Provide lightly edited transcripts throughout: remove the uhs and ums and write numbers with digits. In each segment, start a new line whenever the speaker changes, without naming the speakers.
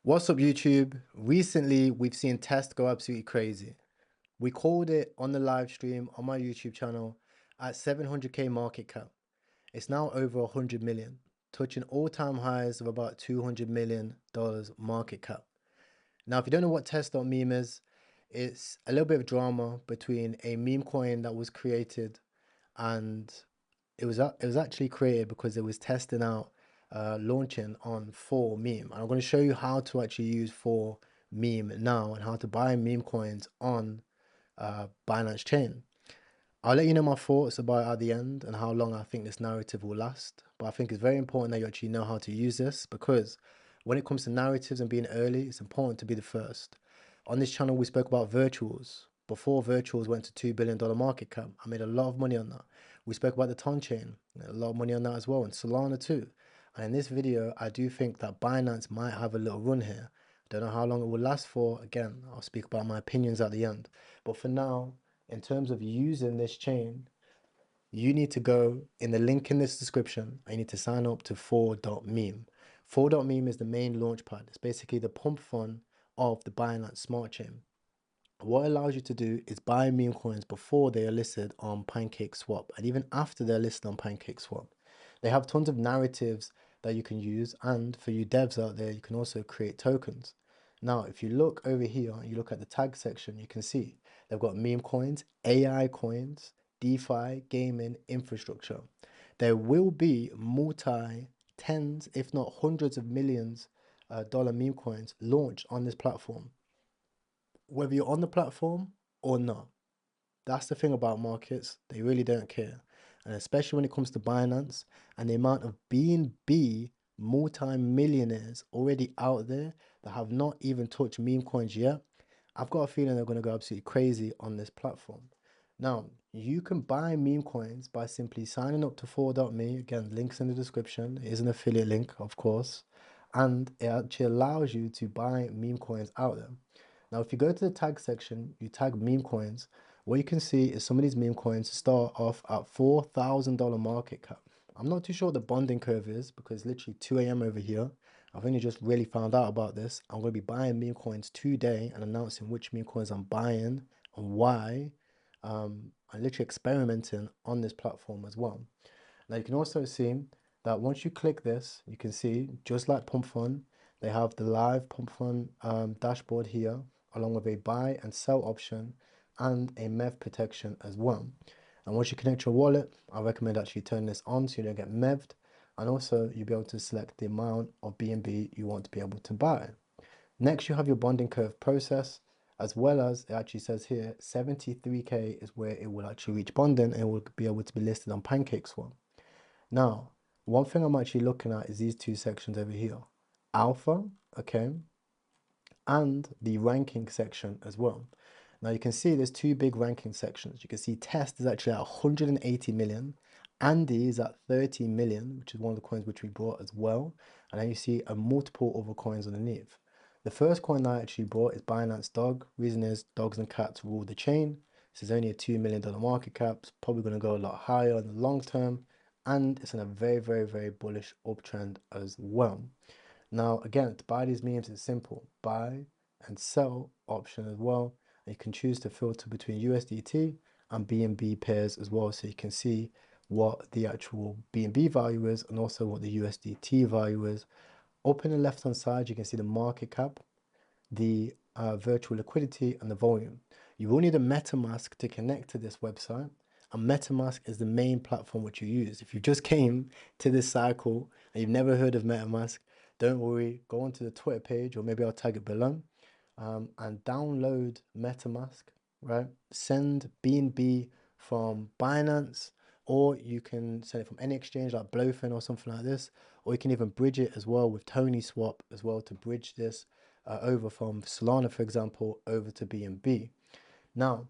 What's up, YouTube? Recently, we've seen Test go absolutely crazy. We called it on the live stream on my YouTube channel at 700k market cap. It's now over 100 million, touching all-time highs of about $200 million market cap. Now, if you don't know what Test.Meme is, it's a little bit of drama between a meme coin that was created, and it was actually created because it was testing out launching on Four.Meme. And I'm going to show you how to actually use Four.Meme now and how to buy meme coins on Binance Chain. I'll let you know my thoughts about it at the end and how long I think this narrative will last. But I think it's very important that you actually know how to use this, because when it comes to narratives and being early, it's important to be the first. On this channel, we spoke about virtuals. Before virtuals went to $2 billion market cap, I made a lot of money on that. We spoke about the Ton chain, a lot of money on that as well, and Solana too. And in this video, I do think that Binance might have a little run here. Don't know how long it will last for. Again, I'll speak about my opinions at the end. But for now, in terms of using this chain, you need to go in the link in this description. I need to sign up to Four.Meme. Four.Meme is the main launchpad. It's basically the pump fund of the Binance Smart Chain. What it allows you to do is buy meme coins before they are listed on PancakeSwap and even after they're listed on PancakeSwap. They have tons of narratives that you can use, and for you devs out there, you can also create tokens. Now, if you look over here, you look at the tag section, you can see they've got meme coins, AI coins, DeFi, gaming, infrastructure. There will be multi tens, if not hundreds of millions dollar meme coins launched on this platform, whether you're on the platform or not. That's the thing about markets, they really don't care. And especially when it comes to Binance and the amount of BNB multi-millionaires already out there that have not even touched meme coins yet, I've got a feeling they're going to go absolutely crazy on this platform. Now, you can buy meme coins by simply signing up to Four.Me. Again, links in the description. It is an affiliate link, of course. And it actually allows you to buy meme coins out there. Now, if you go to the tag section, you tag meme coins, what you can see is some of these meme coins start off at $4,000 market cap. I'm not too sure what the bonding curve is because it's literally 2 a.m. over here. I've only just really found out about this. I'm going to be buying meme coins today and announcing which meme coins I'm buying and why. I'm literally experimenting on this platform as well. Now you can also see that once you click this, you can see just like Pump Fund, they have the live Pump Fund dashboard here, along with a buy and sell option and a MEV protection as well. And once you connect your wallet, I recommend actually turning this on so you don't get MEV'd. And also you'll be able to select the amount of BNB you want to be able to buy. Next, you have your bonding curve process, as well as it actually says here, 73k is where it will actually reach bonding and it will be able to be listed on PancakeSwap. Now, one thing I'm actually looking at is these two sections over here, alpha, okay, and the ranking section as well. Now you can see there's two big ranking sections. You can see Test is actually at 180 million. Andy is at 30 million, which is one of the coins which we bought as well. And then you see a multiple other coins underneath. The first coin I actually bought is Binance Dog. Reason is dogs and cats rule the chain. This is only a $2 million market cap. It's probably going to go a lot higher in the long term. And it's in a very, very, very bullish uptrend as well. Now, again, to buy these memes, it's simple. Buy and sell option as well. And you can choose to filter between USDT and BNB pairs as well. So you can see what the actual BNB value is and also what the USDT value is. Up in the left-hand side, you can see the market cap, the virtual liquidity, and the volume. You will need a MetaMask to connect to this website. And MetaMask is the main platform which you use. If you just came to this cycle and you've never heard of MetaMask, don't worry, go onto the Twitter page, or maybe I'll tag it below, and download MetaMask, right? Send BNB from Binance, or you can send it from any exchange like Blowfin or something like this, or you can even bridge it as well with TonySwap as well to bridge this over from Solana, for example, over to BNB. Now,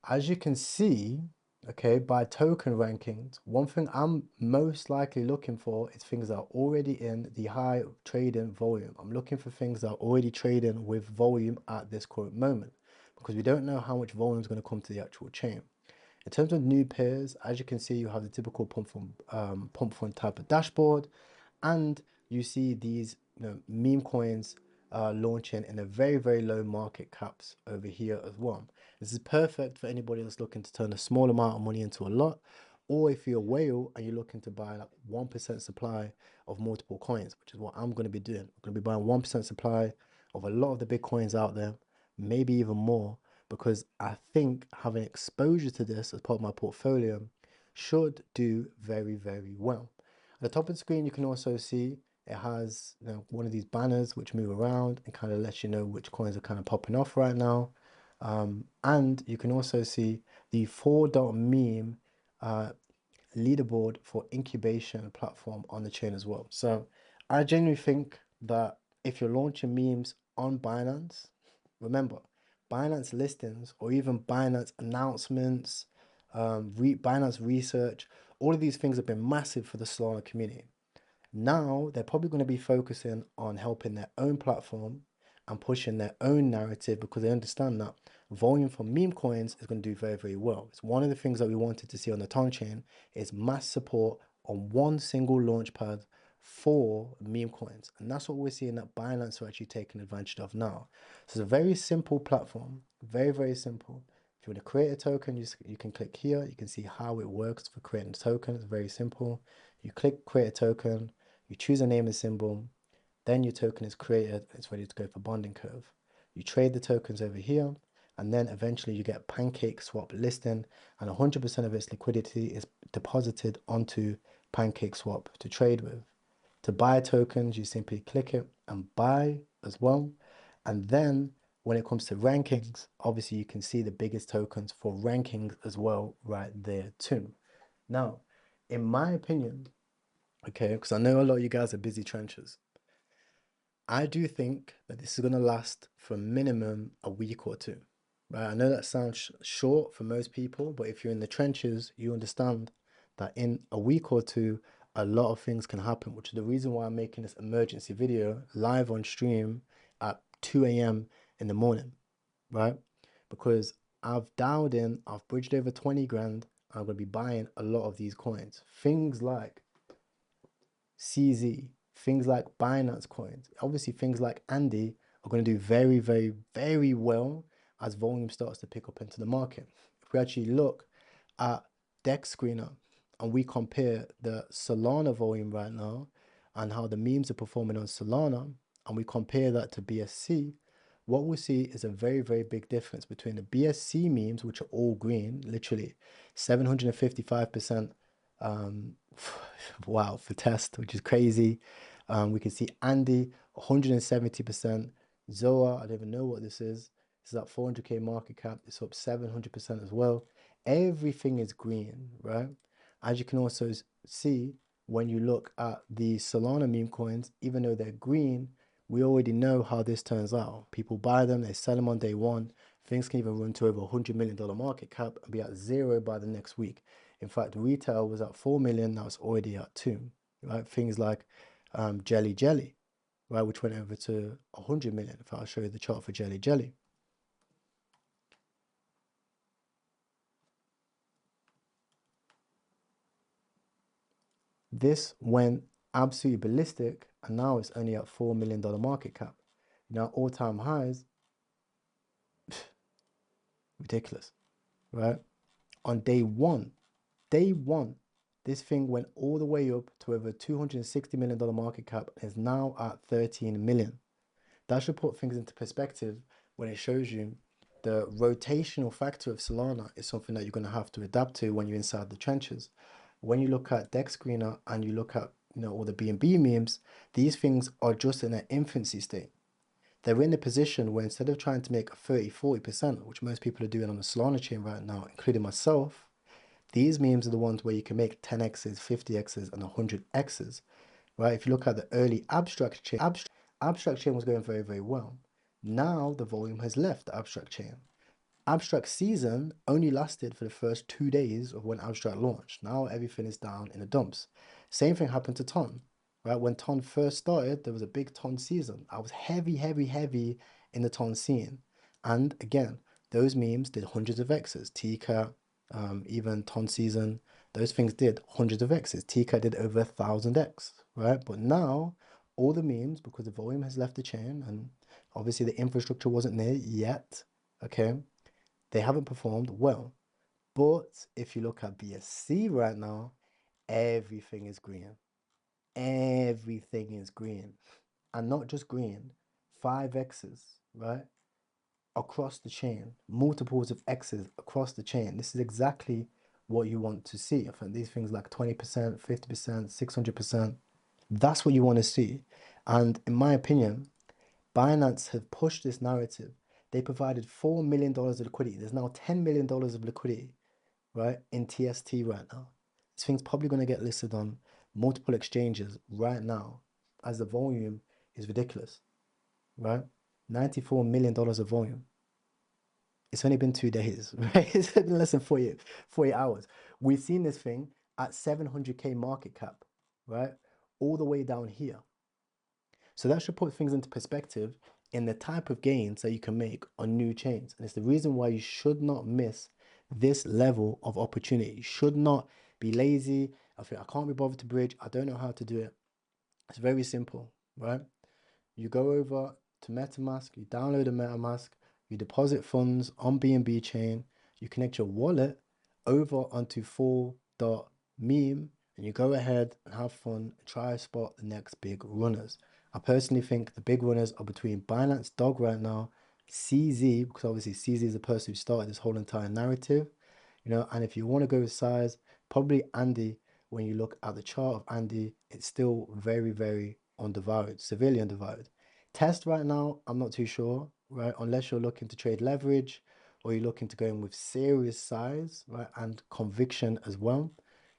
as you can see, okay, by token rankings, one thing I'm most likely looking for is things that are already in the high trading volume. I'm looking for things that are already trading with volume at this current moment, because we don't know how much volume is going to come to the actual chain. In terms of new pairs, as you can see, you have the typical pump fund type of dashboard, and you see these meme coins launching in a very, very low market caps over here as well. This is perfect for anybody that's looking to turn a small amount of money into a lot, or if you're a whale and you're looking to buy like 1% supply of multiple coins, which is what I'm going to be doing. I'm going to be buying 1% supply of a lot of the big coins out there, maybe even more, because I think having exposure to this as part of my portfolio should do very, very well. At the top of the screen, you can also see it has, you know, one of these banners which move around and kind of lets you know which coins are kind of popping off right now. And you can also see the Four.Meme leaderboard for incubation platform on the chain as well. So I genuinely think that if you're launching memes on Binance, remember, Binance listings or even Binance announcements, Binance research, all of these things have been massive for the Solana community. Now they're probably going to be focusing on helping their own platform and pushing their own narrative because they understand that volume from meme coins is going to do very, very well. It's one of the things that we wanted to see on the Ton chain is mass support on one single launch pad for meme coins. And that's what we're seeing that Binance are actually taking advantage of now. So it's a very simple platform, very, very simple. If you want to create a token, you can click here. You can see how it works for creating a token. It's very simple. You click create a token, you choose a name and symbol, then your token is created, it's ready to go for bonding curve. You trade the tokens over here, and then eventually you get PancakeSwap listing, and 100% of its liquidity is deposited onto PancakeSwap to trade with. To buy tokens, you simply click it and buy as well. And then when it comes to rankings, obviously you can see the biggest tokens for rankings as well right there too. Now, in my opinion, okay, because I know a lot of you guys are busy trenches. I do think that this is going to last for minimum a week or two, right? I know that sounds short for most people, but if you're in the trenches, you understand that in a week or two, a lot of things can happen, which is the reason why I'm making this emergency video live on stream at 2 a.m. in the morning, right? Because I've dialed in, I've bridged over 20 grand, and I'm going to be buying a lot of these coins. Things like CZ, things like Binance coins, obviously things like Andy are going to do very, very, very well as volume starts to pick up into the market. If we actually look at Dex Screener and we compare the Solana volume right now and how the memes are performing on Solana, and we compare that to BSC, what we'll see is a very, very big difference between the BSC memes, which are all green, literally 755%. Wow, for test, which is crazy. We can see Andy 170%. Zoa, I don't even know what this is. This is at 400k market cap. It's up 700% as well. Everything is green, right? As you can also see, when you look at the Solana meme coins, even though they're green, we already know how this turns out. People buy them, they sell them on day one. Things can even run to over $100 million market cap and be at zero by the next week. In fact, retail was at 4 million, now it's already at 2, right? Things like Jelly Jelly, right, which went over to 100 million. If I'll show you the chart for Jelly Jelly. This went absolutely ballistic, and now it's only at $4 million market cap. Now, all-time highs, ridiculous, right? On day one, this thing went all the way up to over $260 million market cap and is now at 13 million. That should put things into perspective when it shows you the rotational factor of Solana is something that you're going to have to adapt to when you're inside the trenches. When you look at Dex Screener and you look at, you know, all the BNB memes, these things are just in an infancy state. They're in a position where instead of trying to make 30-40%, which most people are doing on the Solana chain right now, including myself, these memes are the ones where you can make 10x's, 50x's, and 100x's, right? If you look at the early abstract chain, abstract chain was going very, very well. Now the volume has left the abstract chain. Abstract season only lasted for the first 2 days of when abstract launched. Now everything is down in the dumps. Same thing happened to Ton, right? When Ton first started, there was a big Ton season. I was heavy, heavy, heavy in the Ton scene. And again, those memes did hundreds of X's. TCAT, even Ton season, those things did hundreds of X's. TCAT did over 1,000x, right? But now all the memes, because the volume has left the chain and obviously the infrastructure wasn't there yet, okay, they haven't performed well. But if you look at BSC right now, everything is green. Everything is green. And not just green, 5x's, right? Across the chain, multiples of x's across the chain. This is exactly what you want to see. I think these things like 20%, 50%, 600%, that's what you want to see. And in my opinion, Binance have pushed this narrative. They provided $4 million of liquidity. There's now $10 million of liquidity, right, in TST right now. This thing's probably going to get listed on multiple exchanges right now as the volume is ridiculous, right? $94 million of volume. It's only been 2 days, right? It's been less than 40 hours. We've seen this thing at 700K market cap, right? All the way down here. So that should put things into perspective in the type of gains that you can make on new chains. And it's the reason why you should not miss this level of opportunity. You should not be lazy. I think I can't be bothered to bridge. I don't know how to do it. It's very simple, right? You go over to MetaMask, you download a MetaMask, you deposit funds on BNB chain, you connect your wallet over onto Four.Meme, and you go ahead and have fun and try to spot the next big runners. I personally think the big runners are between Binance Dog right now, CZ, because obviously CZ is the person who started this whole entire narrative, and if you want to go with size, probably Andy. When you look at the chart of Andy, it's still very, very undervalued, severely undervalued. Test right now, I'm not too sure, right? Unless you're looking to trade leverage or you're looking to go in with serious size, right? And conviction as well.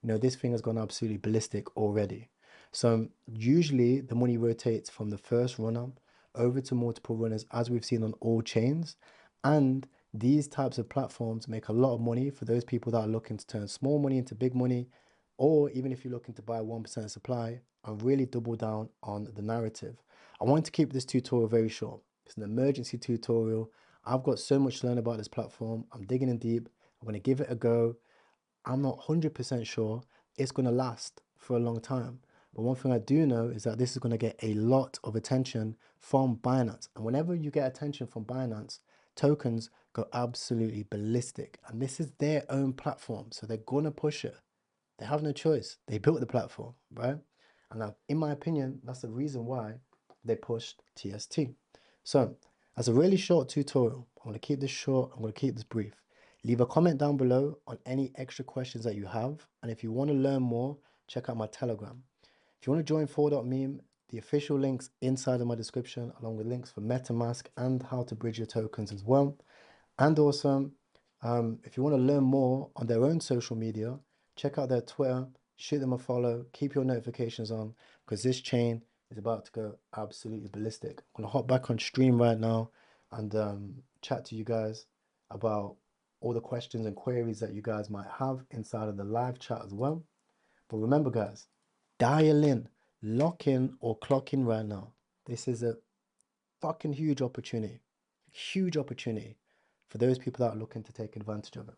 This thing has gone absolutely ballistic already. So usually the money rotates from the first runner over to multiple runners, as we've seen on all chains. And these types of platforms make a lot of money for those people that are looking to turn small money into big money, or even if you're looking to buy 1% supply and really double down on the narrative. I want to keep this tutorial very short. It's an emergency tutorial. I've got so much to learn about this platform. I'm digging in deep. I'm going to give it a go. I'm not 100% sure it's going to last for a long time. But one thing I do know is that this is going to get a lot of attention from Binance. And whenever you get attention from Binance, tokens go absolutely ballistic. And this is their own platform, so they're going to push it. They have no choice. They built the platform, right? And in my opinion, that's the reason why they pushed TST. So, as a really short tutorial, I'm going to keep this short, I'm going to keep this brief. Leave a comment down below on any extra questions that you have. And if you want to learn more, check out my Telegram. If you want to join Four.Meme, the official links inside of my description, along with links for MetaMask and how to bridge your tokens as well. And also, if you want to learn more on their own social media, check out their Twitter, shoot them a follow, keep your notifications on, because this chain is about to go absolutely ballistic. I'm going to hop back on stream right now and chat to you guys about all the questions and queries that you guys might have inside of the live chat as well. But remember, guys, dial in, lock in, or clock in right now. This is a fucking huge opportunity for those people that are looking to take advantage of it.